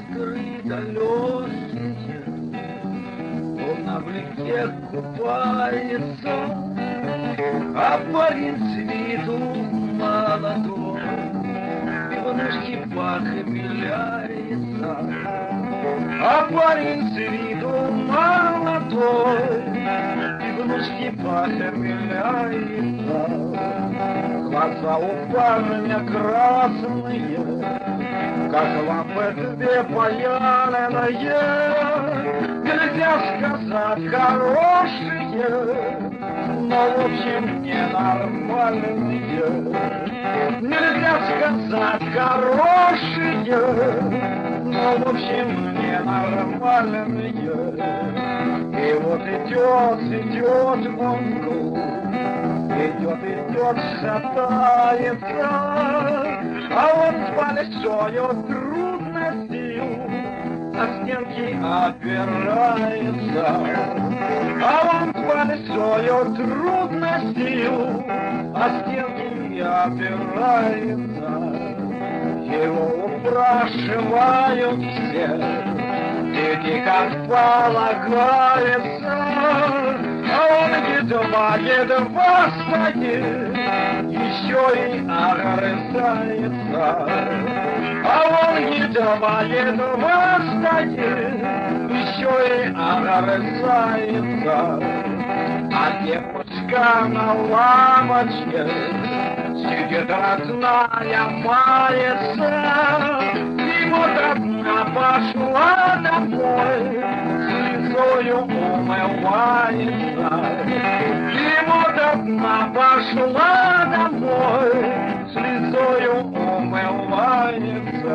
искры далекие, он в реке купается, а парень с виду молодой, пивнушки похмеляется, а парень с виду молодой, пивнушки похмеляется. Глаза у парня красные, как лампы две паяльные, нельзя сказать хорошие, но в общем ненормальные. Нельзя сказать хорошие, но в общем ненормальные. И вот идет он, идет, шатается, а он с большою трудностью о стенки опирается, а он с большою трудностью о стенки опирается. Его упрашивают все, иди как полагается, а он едва стоит, еще и огрызается. А он едва стоит, еще и огрызается. А девушка на лавочке сидит родная, мается, и вот одна пошла домой, слезою умывается. И вот одна пошла домой, слезою умывается.